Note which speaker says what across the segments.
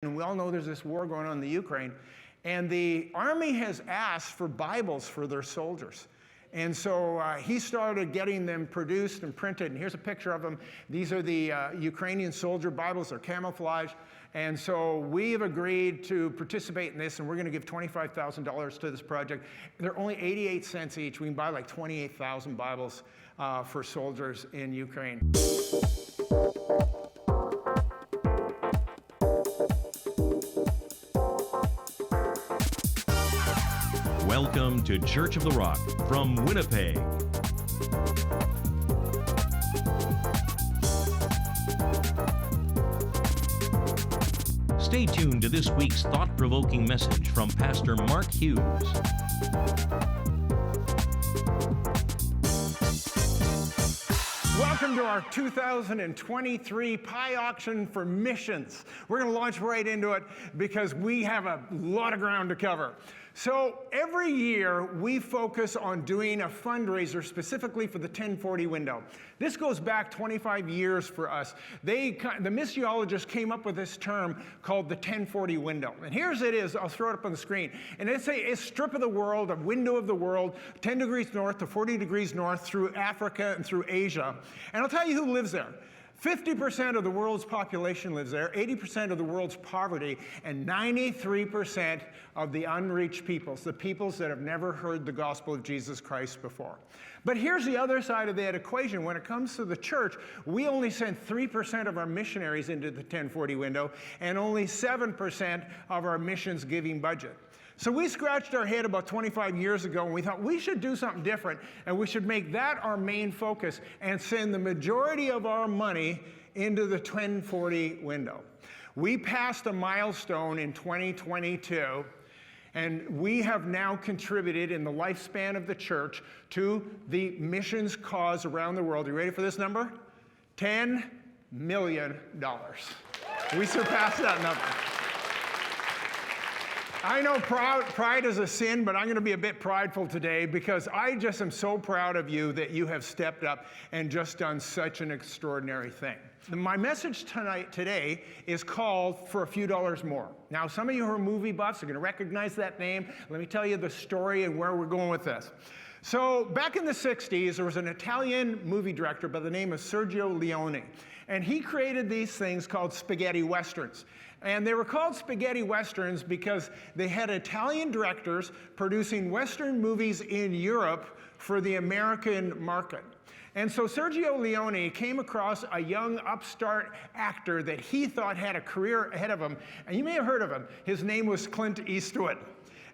Speaker 1: And we all know there's this war going on in the Ukraine. And the army has asked for Bibles for their soldiers. And so he started getting them produced and printed. And here's a picture of them. These are the Ukrainian soldier Bibles. They're camouflage. And so we have agreed to participate in this, and we're going to give $25,000 to this project. They're only 88 cents each. We can buy like 28,000 Bibles for soldiers in Ukraine.
Speaker 2: Welcome to Church of the Rock from Winnipeg. Stay tuned to this week's thought-provoking message from Pastor Mark Hughes.
Speaker 1: Welcome to our 2023 pie auction for missions. We're going to launch right into it because we have a lot of ground to cover. So every year we focus on doing a fundraiser specifically for the 1040 window. This goes back 25 years for us. The missiologists came up with this term called the 1040 window. And here's it is. I'll throw it up on the screen. And it's a strip of the world, a window of the world, 10 degrees north to 40 degrees north through Africa and through Asia. And I'll tell you who lives there. 50% of the world's population lives there, 80% of the world's poverty, and 93% of the unreached peoples, the peoples that have never heard the gospel of Jesus Christ before. But here's the other side of that equation. When it comes to the church, we only send 3% of our missionaries into the 1040 window, and only 7% of our missions giving budget. So we scratched our head about 25 years ago, and we thought we should do something different, and we should make that our main focus and send the majority of our money into the 1040 window. We passed a milestone in 2022, and we have now contributed in the lifespan of the church to the missions cause around the world. Are you ready for this number? $10 million. We surpassed that number. I know pride is a sin, but I'm going to be a bit prideful today because I just am so proud of you that you have stepped up and just done such an extraordinary thing. My message today is called For a Few Dollars More. Now, some of you who are movie buffs are going to recognize that name. Let me tell you the story and where we're going with this. So back in the 60s, there was an Italian movie director by the name of Sergio Leone, and he created these things called spaghetti westerns. And they were called spaghetti westerns because they had Italian directors producing Western movies in Europe for the American market. And so Sergio Leone came across a young upstart actor that he thought had a career ahead of him. And you may have heard of him. His name was Clint Eastwood.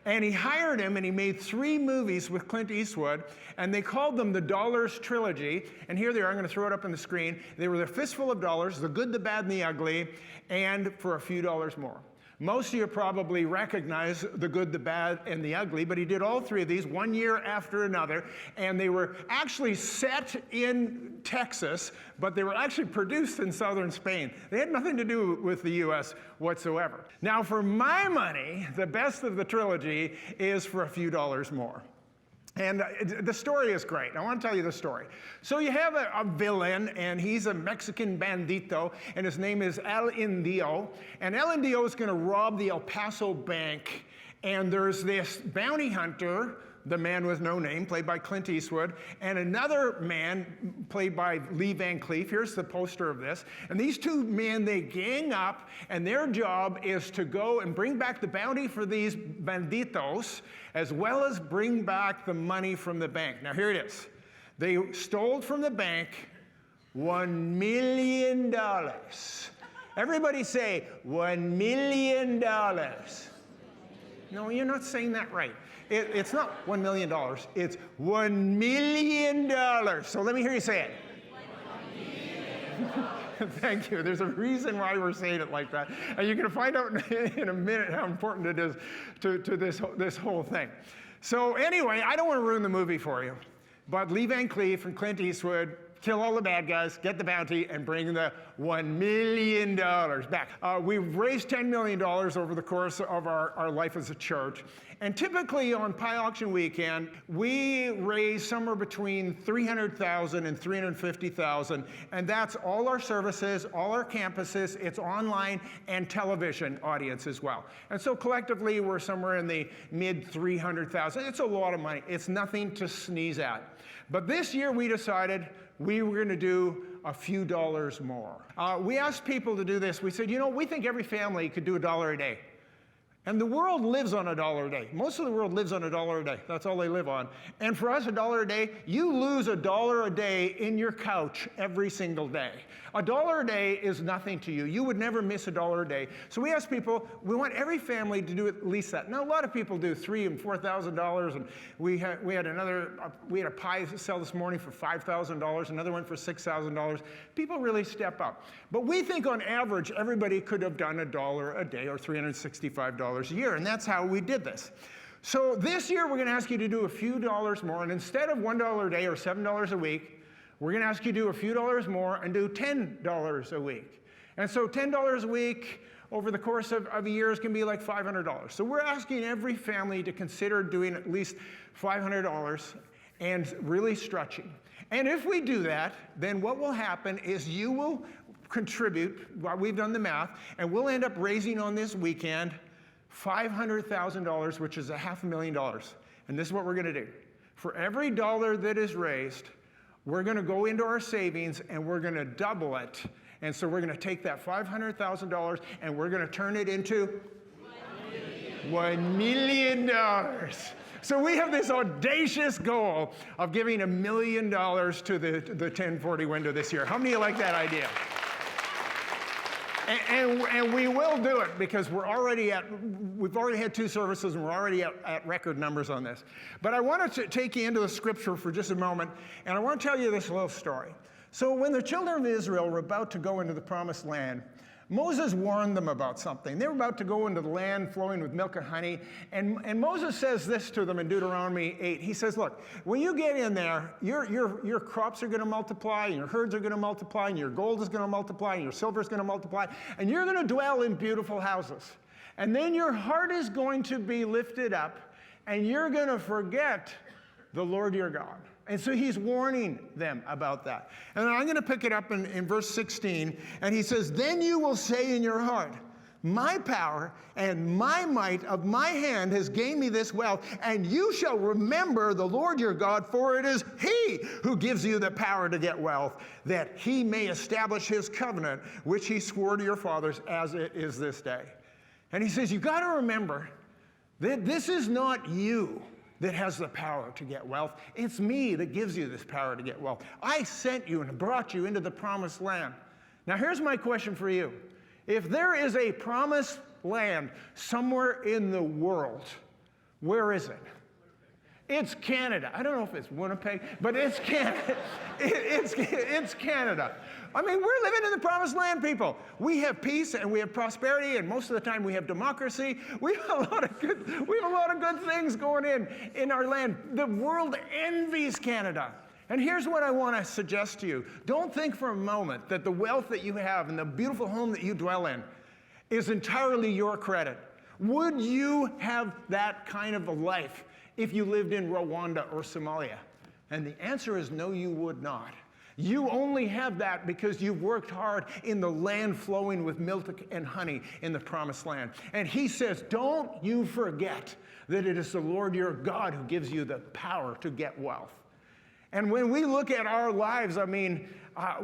Speaker 1: And he hired him, and he made 3 movies with Clint Eastwood, and they called them the Dollars Trilogy. And here they are. I'm going to throw it up on the screen. They were The Fistful of Dollars, The Good, the Bad, and the Ugly, and For a Few Dollars More. Most of you probably recognize The Good, the Bad, and the Ugly, but he did all 3 of these one year after another, and they were actually set in Texas, but they were actually produced in southern Spain. They had nothing to do with the U.S. whatsoever. Now, for my money, the best of the trilogy is For a Few Dollars More. And the story is great. I want to tell you the story. So you have a villain, and he's a Mexican bandito, and his name is El Indio. And El Indio is going to rob the El Paso Bank. And there's this bounty hunter, the man with no name, played by Clint Eastwood, and another man played by Lee Van Cleef. Here's the poster of this. And these 2 men, they gang up, and their job is to go and bring back the bounty for these banditos, as well as bring back the money from the bank. Now, here it is. They stole from the bank $1 million. Everybody say, $1 million. No, you're not saying that right. It's not $1 million. It's $1 million. So let me hear you say it. Thank you. There's a reason why we're saying it like that. And you're going to find out in a minute how important it is to this whole thing. So anyway, I don't want to ruin the movie for you. But Lee Van Cleef and Clint Eastwood kill all the bad guys, get the bounty, and bring the $1 million back. We've raised $10 million over the course of our life as a church. And typically on Pie Auction Weekend, we raise somewhere between $300,000 and $350,000. And that's all our services, all our campuses, it's online and television audience as well. And so collectively, we're somewhere in the mid 300,000. It's a lot of money. It's nothing to sneeze at. But this year we decided we were going to do a few dollars more. We asked people to do this. We said, we think every family could do $1 a day. And the world lives on $1 a day. Most of the world lives on $1 a day. That's all they live on. And for us, $1 a day, you lose $1 a day in your couch every single day. $1 a day is nothing to you. You would never miss $1 a day. So we asked people, we want every family to do at least that. Now, a lot of people do $3,000 and $4,000, and we had a pie sell this morning for $5,000, another one for $6,000. People really step up. But we think on average, everybody could have done $1 a day or $365 a year, and that's how we did this. So this year, we're going to ask you to do a few dollars more, and instead of $1 a day or $7 a week, we're going to ask you to do a few dollars more and do $10 a week. And so $10 a week over the course of a year is going to be like $500. So we're asking every family to consider doing at least $500 and really stretching. And if we do that, then what will happen is you will contribute, while we've done the math, and we'll end up raising on this weekend $500,000, which is $500,000. And this is what we're going to do. For every dollar that is raised, we're going to go into our savings and we're going to double it. And so we're going to take that $500,000 and we're going to turn it into $1 million. So we have this audacious goal of giving $1 million to the 1040 window this year. How many of you like that idea? And we will do it because we've already had 2 services and we're already at record numbers on this. But I want to take you into the scripture for just a moment, and I want to tell you this little story. So when the children of Israel were about to go into the promised land, Moses warned them about something. They were about to go into the land flowing with milk and honey. And Moses says this to them in Deuteronomy 8. He says, look, when you get in there, your crops are going to multiply, and your herds are going to multiply, and your gold is going to multiply, and your silver is going to multiply, and you're going to dwell in beautiful houses. And then your heart is going to be lifted up, and you're going to forget the Lord your God. And so he's warning them about that. And then I'm going to pick it up in verse 16. And he says, then you will say in your heart, my power and my might of my hand has gained me this wealth. And you shall remember the Lord your God, for it is he who gives you the power to get wealth, that he may establish his covenant, which he swore to your fathers as it is this day. And he says, you've got to remember that this is not you that has the power to get wealth. It's me that gives you this power to get wealth. I sent you and brought you into the promised land. Now here's my question for you. If there is a promised land somewhere in the world, where is it? It's Canada. I don't know if it's Winnipeg, but it's Canada. It's Canada. I mean, we're living in the promised land, people. We have peace and we have prosperity, and most of the time we have democracy. We have a lot of good things going in our land. The world envies Canada. And here's what I want to suggest to you. Don't think for a moment that the wealth that you have and the beautiful home that you dwell in is entirely your credit. Would you have that kind of a life if you lived in Rwanda or Somalia? And the answer is no, you would not. You only have that because you've worked hard in the land flowing with milk and honey in the promised land. And he says, don't you forget that it is the Lord your God who gives you the power to get wealth. And when we look at our lives, I mean,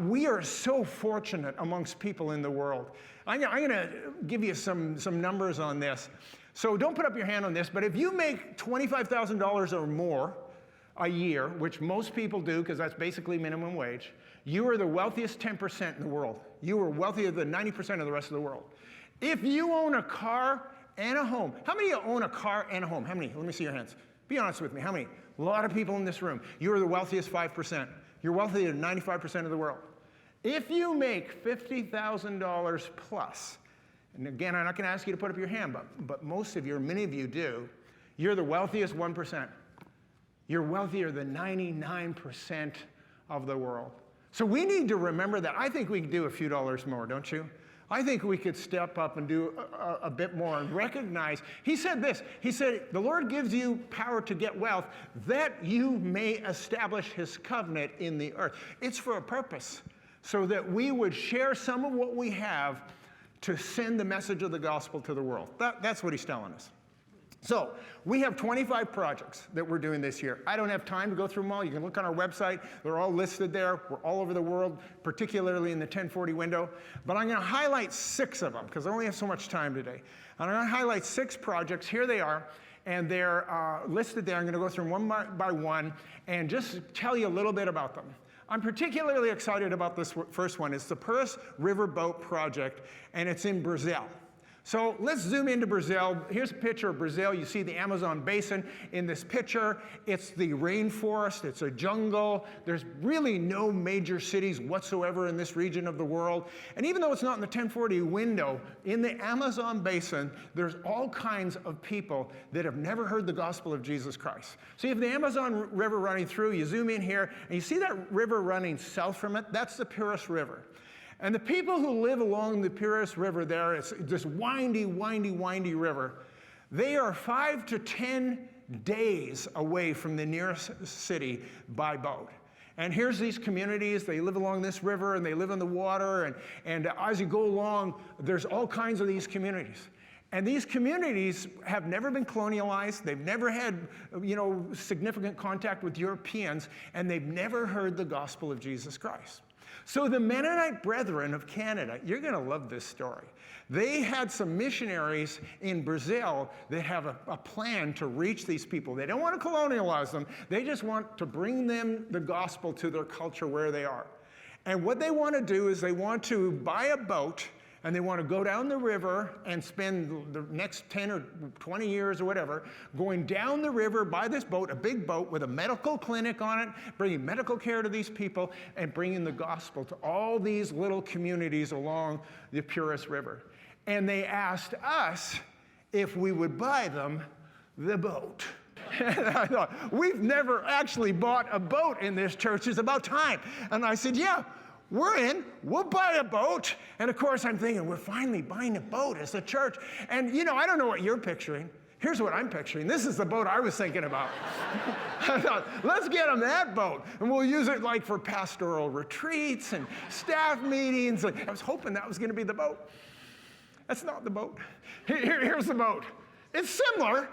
Speaker 1: we are so fortunate amongst people in the world. I'm going to give you some numbers on this. So don't put up your hand on this, but if you make $25,000 or more a year, which most people do because that's basically minimum wage, you are the wealthiest 10% in the world. You are wealthier than 90% of the rest of the world. If you own a car and a home, how many of you own a car and a home? How many? Let me see your hands. Be honest with me. How many? A lot of people in this room. You are the wealthiest 5%. You're wealthier than 95% of the world. If you make $50,000 plus, and again, I'm not going to ask you to put up your hand, but most of you, or many of you do, you're the wealthiest 1%. You're wealthier than 99% of the world. So we need to remember that. I think we can do a few dollars more, don't you? I think we could step up and do a bit more and recognize. He said this. He said, the Lord gives you power to get wealth that you may establish his covenant in the earth. It's for a purpose, so that we would share some of what we have to send the message of the gospel to the world. That's what he's telling us. So we have 25 projects that we're doing this year. I don't have time to go through them all. You can look on our website. They're all listed there. We're all over the world, particularly in the 1040 window. But I'm going to highlight 6 of them because I only have so much time today. And I'm going to highlight 6 projects. Here they are. And they're listed there. I'm going to go through them one by one and just tell you a little bit about them. I'm particularly excited about this first one. It's the Purus River Boat Project, and it's in Brazil. So let's zoom into Brazil. Here's a picture of Brazil. You see the Amazon basin in this picture. It's the rainforest. It's a jungle. There's really no major cities whatsoever in this region of the world. And even though it's not in the 1040 window, in the Amazon basin, there's all kinds of people that have never heard the gospel of Jesus Christ. So you have the Amazon River running through. You zoom in here, and you see that river running south from it? That's the Purus River. And the people who live along the Purus River there, it's this windy, windy, windy river, they are 5 to 10 days away from the nearest city by boat. And here's these communities. They live along this river, and they live in the water. And as you go along, there's all kinds of these communities. And these communities have never been colonialized. They've never had, significant contact with Europeans, and they've never heard the gospel of Jesus Christ. So the Mennonite Brethren of Canada, you're going to love this story. They had some missionaries in Brazil that have a plan to reach these people. They don't want to colonialize them. They just want to bring them the gospel to their culture where they are. And what they want to do is they want to buy a boat, and they want to go down the river and spend the next 10 or 20 years or whatever going down the river by this boat, a big boat with a medical clinic on it, bringing medical care to these people and bringing the gospel to all these little communities along the Purus River. And they asked us if we would buy them the boat. And I thought, we've never actually bought a boat in this church. It's about time. And I said, yeah. We're in, we'll buy a boat. And of course, I'm thinking, we're finally buying a boat as a church. And I don't know what you're picturing. Here's what I'm picturing. This is the boat I was thinking about. I thought, let's get them that boat. And we'll use it like for pastoral retreats and staff meetings. I was hoping that was going to be the boat. That's not the boat. Here's the boat. It's similar,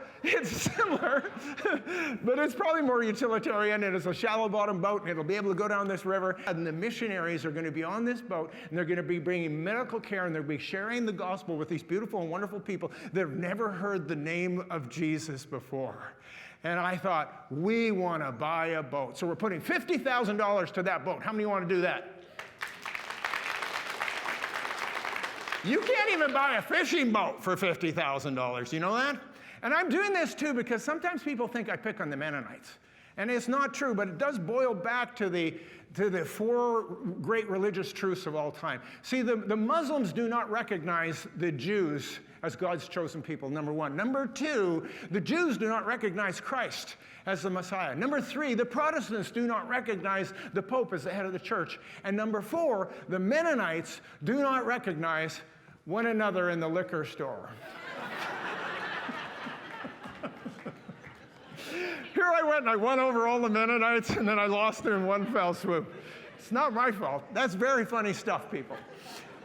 Speaker 1: but it's probably more utilitarian, and it's a shallow bottom boat, and it'll be able to go down this river, and the missionaries are going to be on this boat, and they're going to be bringing medical care, and they'll be sharing the gospel with these beautiful and wonderful people that have never heard the name of Jesus before. And I thought, we want to buy a boat. So we're putting $50,000 to that boat. How many want to do that? You can't even buy a fishing boat for $50,000. You know that? And I'm doing this too because sometimes people think I pick on the Mennonites. And it's not true, but it does boil back to the 4 great religious truths of all time. See, the Muslims do not recognize the Jews as God's chosen people, number 1. Number 2, the Jews do not recognize Christ as the Messiah. Number 3, the Protestants do not recognize the Pope as the head of the church. And number 4, the Mennonites do not recognize one another in the liquor store. Here I went and I won over all the Mennonites, and then I lost them in one fell swoop. It's not my fault. That's very funny stuff, people.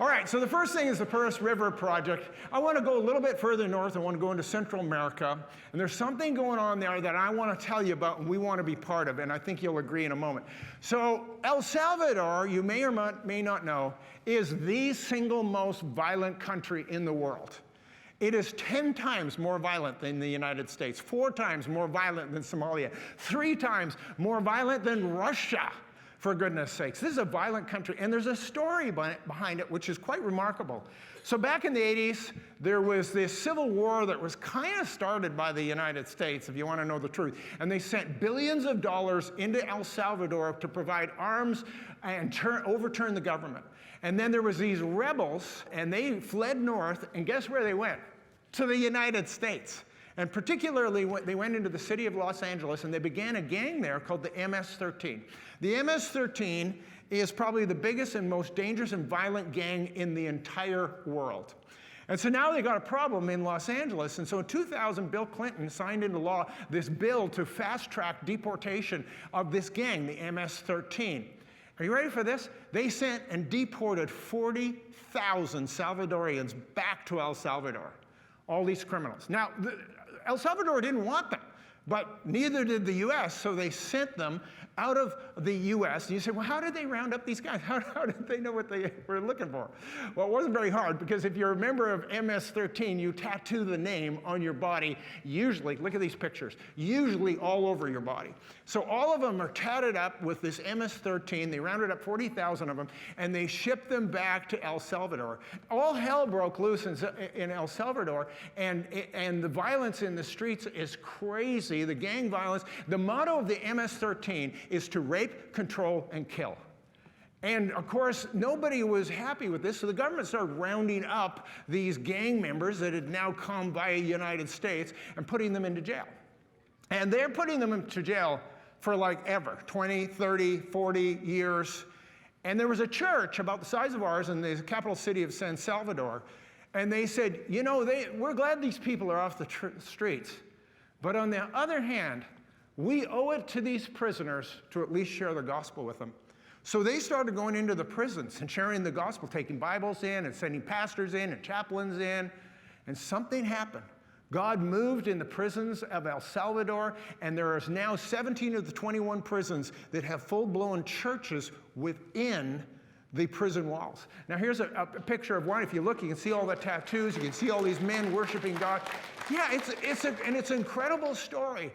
Speaker 1: All right, so the first thing is the Purus River Project. I want to go a little bit further north. I want to go into Central America. And there's something going on there that I want to tell you about and we want to be part of, and I think you'll agree in a moment. So El Salvador, you may or may not know, is the single most violent country in the world. It is 10 times more violent than the United States, 4 times more violent than Somalia, 3 times more violent than Russia. For goodness sakes, this is a violent country, and there's a story behind it which is quite remarkable. So back in the 80s, there was this civil war that was kind of started by the United States, if you want to know the truth. And they sent billions of dollars into El Salvador to provide arms and overturn the government. And then there was these rebels, and they fled north, and guess where they went? To the United States. And particularly, they went into the city of Los Angeles, and they began a gang there called the MS-13. The MS-13 is probably the biggest and most dangerous and violent gang in the entire world. And so now they got a problem in Los Angeles. And so in 2000, Bill Clinton signed into law this bill to fast-track deportation of this gang, the MS-13. Are you ready for this? They sent and deported 40,000 Salvadorians back to El Salvador, all these criminals. Now, El Salvador didn't want them, but neither did the U.S., so they sent them out of the U.S. And you say, well, how did they round up these guys? How did they know what they were looking for? Well, it wasn't very hard, because if you're a member of MS-13, you tattoo the name on your body, usually, look at these pictures, usually all over your body. So all of them are tatted up with this MS-13. They rounded up 40,000 of them, and they shipped them back to El Salvador. All hell broke loose in El Salvador, and the violence in the streets is crazy, the gang violence. The motto of the MS-13 is to rape, control, and kill. And of course, nobody was happy with this, so the government started rounding up these gang members that had now come via the United States and putting them into jail. And they're putting them into jail for like ever, 20, 30, 40 years. And there was a church about the size of ours in the capital city of San Salvador, and they said, you know, we're glad these people are off the streets, but on the other hand, we owe it to these prisoners to at least share the gospel with them. So they started going into the prisons and sharing the gospel, taking Bibles in and sending pastors in and chaplains in, and something happened. God moved in the prisons of El Salvador, and there are now 17 of the 21 prisons that have full-blown churches within the prison walls. Now here's a picture of one. If you look, you can see all the tattoos, you can see all these men worshiping God. Yeah, it's an incredible story.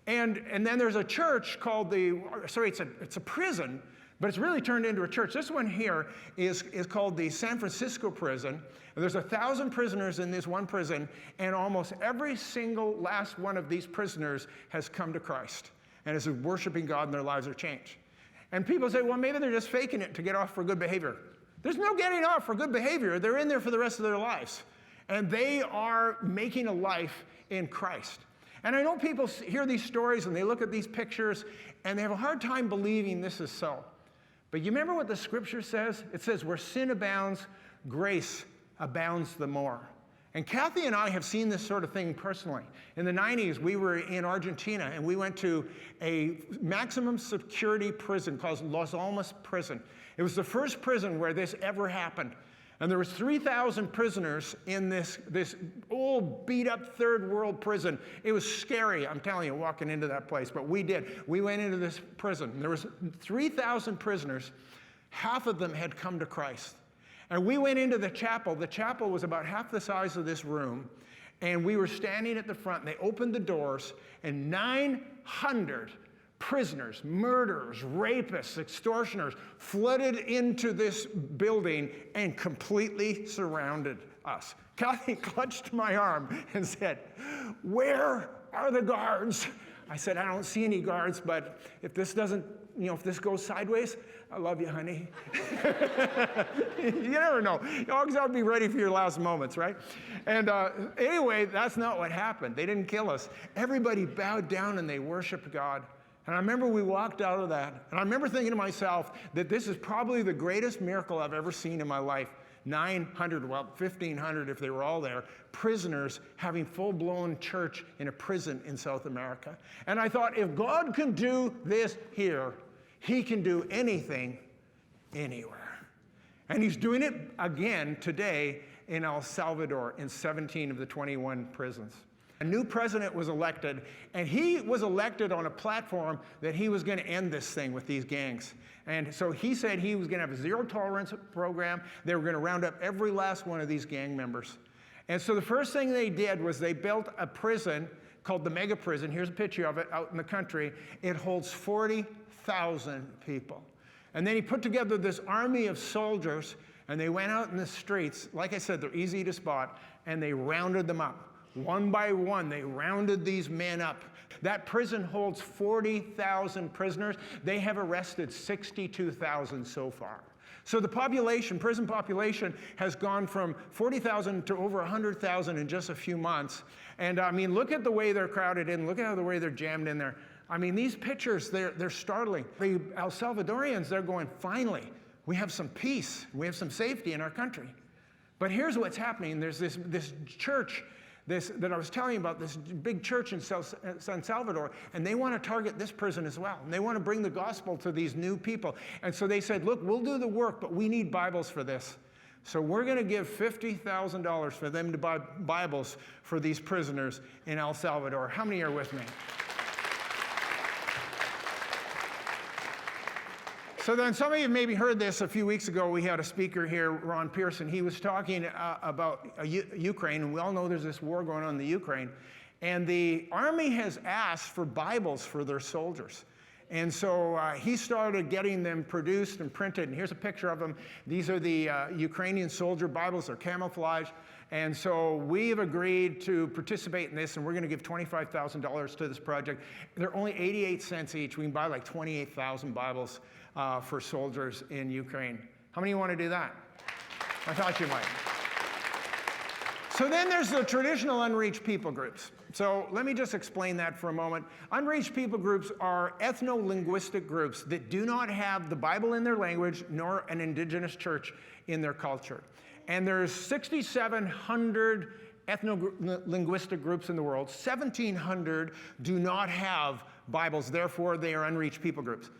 Speaker 1: And then there's a church called it's a prison, but it's really turned into a church. This one here is called the San Francisco prison. And there's 1,000 prisoners in this one prison, and almost every single last one of these prisoners has come to Christ and is worshiping God, and their lives are changed. And people say, well, maybe they're just faking it to get off for good behavior. There's no getting off for good behavior. They're in there for the rest of their lives. And they are making a life in Christ. And I know people hear these stories and they look at these pictures and they have a hard time believing this is so. But you remember what the scripture says? It says, where sin abounds, grace abounds the more. And Kathy and I have seen this sort of thing personally. In the 90s, we were in Argentina, and we went to a maximum security prison called Los Alamos Prison. It was the first prison where this ever happened. And there was 3,000 prisoners in this old, beat-up third world prison. It was scary, I'm telling you, walking into that place. But we did. We went into this prison. There was 3,000 prisoners. Half of them had come to Christ. And we went into the chapel. The chapel was about half the size of this room. And we were standing at the front. And they opened the doors, and 900 prisoners, murderers, rapists, extortioners flooded into this building and completely surrounded us. Kathy clutched my arm and said, where are the guards? I said, I don't see any guards, but if this doesn't, if this goes sideways, I love you, honey. You never know. You always have to be ready for your last moments, right? And anyway, that's not what happened. They didn't kill us. Everybody bowed down and they worshiped God. And I remember we walked out of that, and I remember thinking to myself that this is probably the greatest miracle I've ever seen in my life. 900, well, 1,500 if they were all there, prisoners having full-blown church in a prison in South America. And I thought, if God can do this here, he can do anything, anywhere. And he's doing it again today in El Salvador in 17 of the 21 prisons. A new president was elected, and he was elected on a platform that he was going to end this thing with these gangs. And so he said he was going to have a zero-tolerance program. They were going to round up every last one of these gang members. And so the first thing they did was they built a prison called the Mega Prison. Here's a picture of it out in the country. It holds 40,000 people. And then he put together this army of soldiers, and they went out in the streets. Like I said, they're easy to spot, and they rounded them up. One by one, they rounded these men up. That prison holds 40,000 prisoners. They have arrested 62,000 so far. So the population, prison population, has gone from 40,000 to over 100,000 in just a few months. And I mean, look at the way they're crowded in. Look at the way they're jammed in there. I mean, these pictures, they're startling. The El Salvadorians, they're going, finally, we have some peace. We have some safety in our country. But here's what's happening. There's this church that I was telling you about, this big church in San Salvador, and they want to target this prison as well. And they want to bring the gospel to these new people. And so they said, look, we'll do the work, but we need Bibles for this. So we're going to give $50,000 for them to buy Bibles for these prisoners in El Salvador. How many are with me? So then some of you maybe heard this a few weeks ago. We had a speaker here, Ron Pearson. He was talking about Ukraine, and we all know there's this war going on in the Ukraine. And the army has asked for Bibles for their soldiers. And so he started getting them produced and printed. And here's a picture of them. These are the Ukrainian soldier Bibles. They're camouflage. And so we have agreed to participate in this, and we're going to give $25,000 to this project. They're only 88 cents each. We can buy like 28,000 Bibles for soldiers in Ukraine. How many want to do that? I thought you might. So then there's the traditional unreached people groups. So let me just explain that for a moment. Unreached people groups are ethno-linguistic groups that do not have the Bible in their language nor an indigenous church in their culture. And there's 6,700 ethno-linguistic groups in the world. 1,700 do not have Bibles, therefore they are unreached people groups.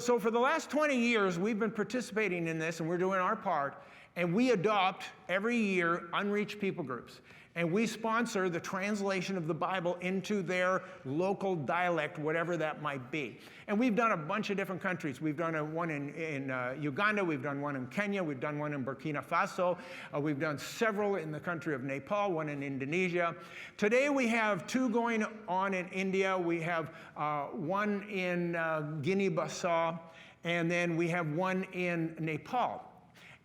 Speaker 1: So for the last 20 years, we've been participating in this, and we're doing our part, and we adopt every year unreached people groups. And we sponsor the translation of the Bible into their local dialect, whatever that might be. And we've done a bunch of different countries. We've done one in Uganda, we've done one in Kenya, we've done one in Burkina Faso, we've done several in the country of Nepal, one in Indonesia. Today we have 2 going on in India, we have one in Guinea-Bissau, and then we have one in Nepal.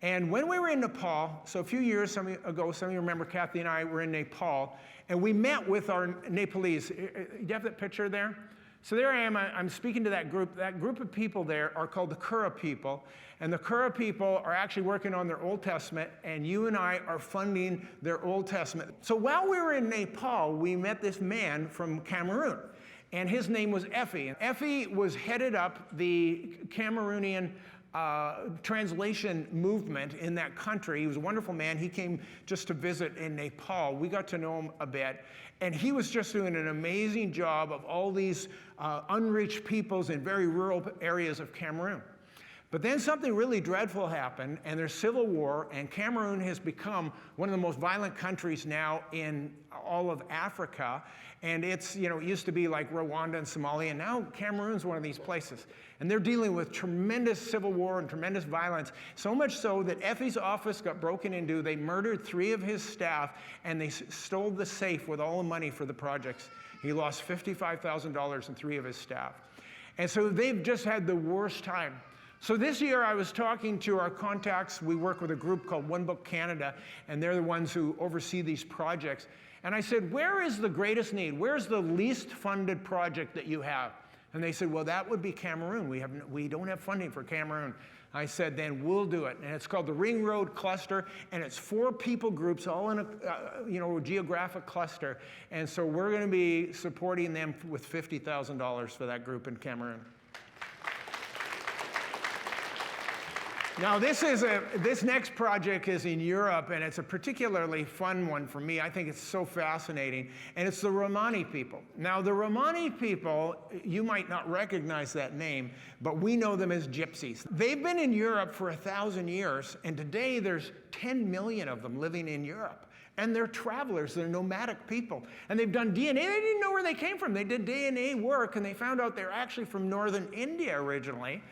Speaker 1: And when we were in Nepal, so a few years ago, some of you remember Kathy and I were in Nepal, and we met with our Nepalese. Do you have that picture there? So there I am, I'm speaking to that group. That group of people there are called the Kura people, and the Kura people are actually working on their Old Testament, and you and I are funding their Old Testament. So while we were in Nepal, we met this man from Cameroon, and his name was Effie. And Effie was headed up the Cameroonian translation movement in that country. He was a wonderful man. He came just to visit in Nepal. We got to know him a bit. And he was just doing an amazing job of all these unreached peoples in very rural areas of Cameroon. But then something really dreadful happened, and there's civil war, and Cameroon has become one of the most violent countries now in all of Africa. And it's, it used to be like Rwanda and Somalia, and now Cameroon's one of these places. And they're dealing with tremendous civil war and tremendous violence, so much so that Effie's office got broken into. They murdered 3 of his staff, and they stole the safe with all the money for the projects. He lost $55,000 and 3 of his staff. And so they've just had the worst time. So this year I was talking to our contacts. We work with a group called One Book Canada, and they're the ones who oversee these projects. And I said, where is the greatest need? Where's the least funded project that you have? And they said, well, that would be Cameroon. We don't have funding for Cameroon. I said, then we'll do it. And it's called the Ring Road Cluster, and it's 4 people groups all in a geographic cluster. And so we're going to be supporting them with $50,000 for that group in Cameroon. Now, this next project is in Europe, and it's a particularly fun one for me. I think it's so fascinating, and it's the Romani people. Now, the Romani people, you might not recognize that name, but we know them as gypsies. They've been in Europe for 1,000 years, and today there's 10 million of them living in Europe. And they're travelers, they're nomadic people. And they've done DNA, they didn't know where they came from. They did DNA work, and they found out they're actually from northern India originally.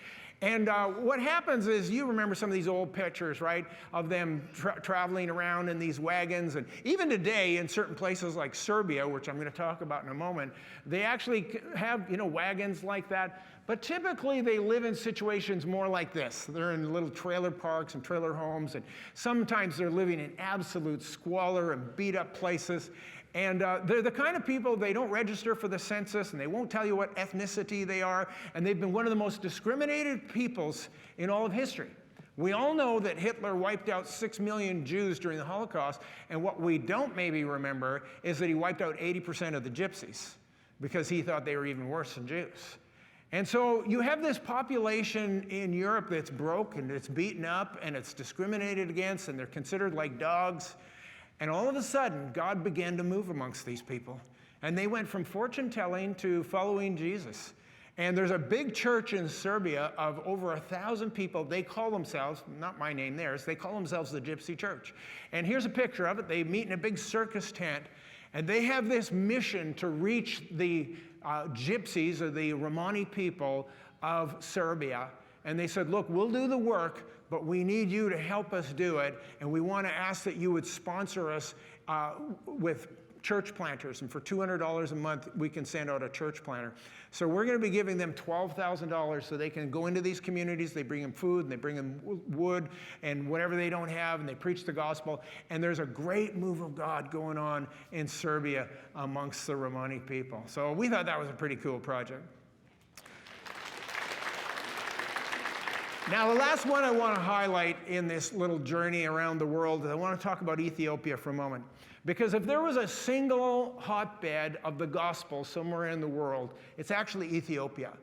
Speaker 1: And what happens is, you remember some of these old pictures, right, of them traveling around in these wagons. And even today, in certain places like Serbia, which I'm going to talk about in a moment, they actually have, wagons like that. But typically, they live in situations more like this. They're in little trailer parks and trailer homes. And sometimes they're living in absolute squalor and beat-up places. And they're the kind of people, they don't register for the census, and they won't tell you what ethnicity they are, and they've been one of the most discriminated peoples in all of history. We all know that Hitler wiped out 6 million Jews during the Holocaust, and what we don't maybe remember is that he wiped out 80% of the gypsies. because he thought they were even worse than Jews. And so you have this population in Europe that's broke and it's beaten up and it's discriminated against and they're considered like dogs. And all of a sudden, God began to move amongst these people. And they went from fortune telling to following Jesus. And there's a big church in Serbia of over 1,000 people. They call themselves, not my name, theirs, they call themselves the Gypsy Church. And here's a picture of it. They meet in a big circus tent. And they have this mission to reach the gypsies, or the Romani people of Serbia. And they said, look, we'll do the work, but we need you to help us do it. And we want to ask that you would sponsor us with church planters. And for $200 a month, we can send out a church planter. So we're going to be giving them $12,000 so they can go into these communities. They bring them food and they bring them wood and whatever they don't have, and they preach the gospel. And there's a great move of God going on in Serbia amongst the Romani people. So we thought that was a pretty cool project. Now, the last one I want to highlight in this little journey around the world, I want to talk about Ethiopia for a moment. Because if there was a single hotbed of the gospel somewhere in the world, it's actually Ethiopia.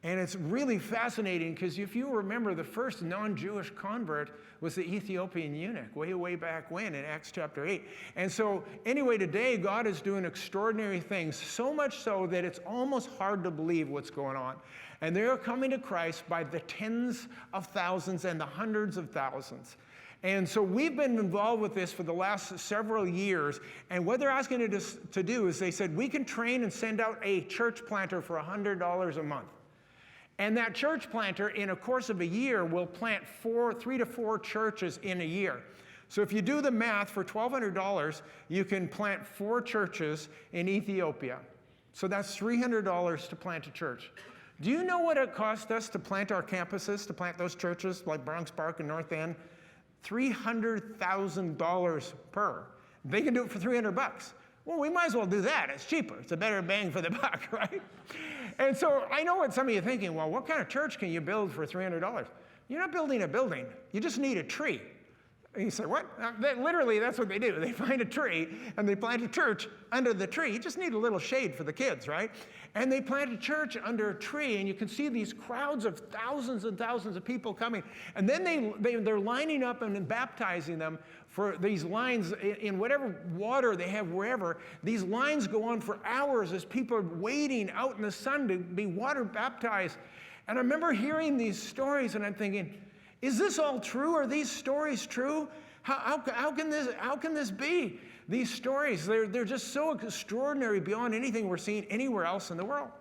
Speaker 1: And it's really fascinating because if you remember, the first non-Jewish convert was the Ethiopian eunuch way back when in Acts chapter 8. And so anyway, today God is doing extraordinary things, so much so that it's almost hard to believe what's going on. And they're coming to Christ by the tens of thousands and the hundreds of thousands. And so we've been involved with this for the last several years. And what they're asking us to do is they said, we can train and send out a church planter for $100 a month. And that church planter, in a course of a year, will plant 3 to 4 churches in a year. So if you do the math, for $1,200, you can plant 4 churches in Ethiopia. So that's $300 to plant a church. Do you know what it cost us to plant our campuses, to plant those churches like Bronx Park and North End? $300,000 per. They can do it for $300. Well, we might as well do that. It's cheaper. It's a better bang for the buck, right? And so I know what some of you are thinking, well, what kind of church can you build for $300? You're not building a building. You just need a tree. And you say, what? Literally, that's what they do. They find a tree, and they plant a church under the tree. You just need a little shade for the kids, right? And they plant a church under a tree, and you can see these crowds of thousands and thousands of people coming. And then they're lining up and baptizing them for these lines in whatever water they have wherever. These lines go on for hours as people are waiting out in the sun to be water baptized. And I remember hearing these stories, and I'm thinking, is this all true? Are these stories true? How can this be? These stories, they're just so extraordinary beyond anything we're seeing anywhere else in the world.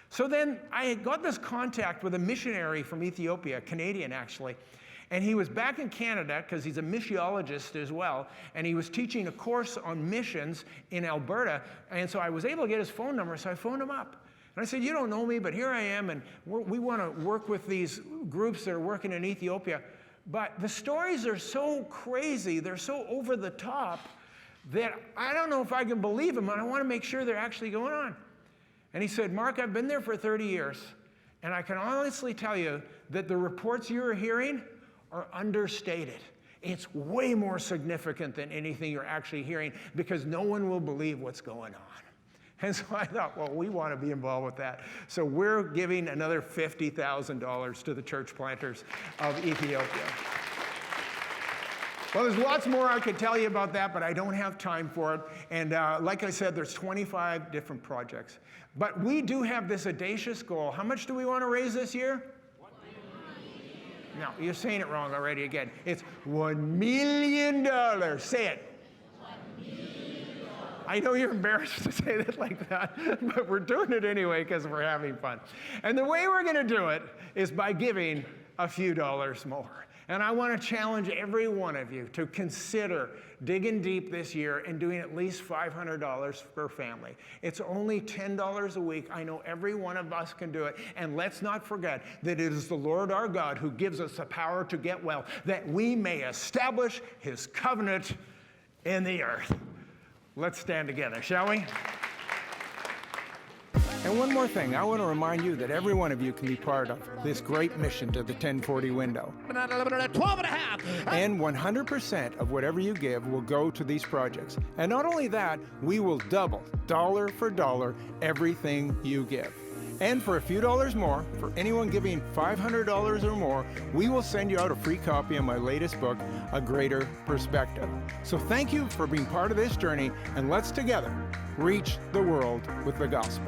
Speaker 1: So then I got this contact with a missionary from Ethiopia, Canadian actually, and he was back in Canada because he's a missiologist as well, and he was teaching a course on missions in Alberta, and so I was able to get his phone number, so I phoned him up. And I said, you don't know me, but here I am, and we want to work with these groups that are working in Ethiopia. But the stories are so crazy, they're so over the top, that I don't know if I can believe them, and I want to make sure they're actually going on. And he said, Mark, I've been there for 30 years, and I can honestly tell you that the reports you're hearing are understated. It's way more significant than anything you're actually hearing, because no one will believe what's going on. And so I thought, well, we want to be involved with that. So we're giving another $50,000 to the church planters of Ethiopia. Well, there's lots more I could tell you about that, but I don't have time for it. And like I said, there's 25 different projects. But we do have this audacious goal. How much do we want to raise this year? $1 million. No, you're saying it wrong already again. It's $1 million. Say it. I know you're embarrassed to say that like that, but we're doing it anyway because we're having fun. And the way we're going to do it is by giving a few dollars more. And I want to challenge every one of you to consider digging deep this year and doing at least $500 per family. It's only $10 a week. I know every one of us can do it. And let's not forget that it is the Lord our God who gives us the power to get well, that we may establish his covenant in the earth. Let's stand together, shall we? And one more thing, I want to remind you that every one of you can be part of this great mission to the 1040 window.
Speaker 3: 12 and a half.
Speaker 1: And 100% of whatever you give will go to these projects. And not only that, we will double, dollar for dollar, everything you give. And for a few dollars more, for anyone giving $500 or more, we will send you out a free copy of my latest book, A Greater Perspective. So thank you for being part of this journey, and let's together reach the world with the gospel.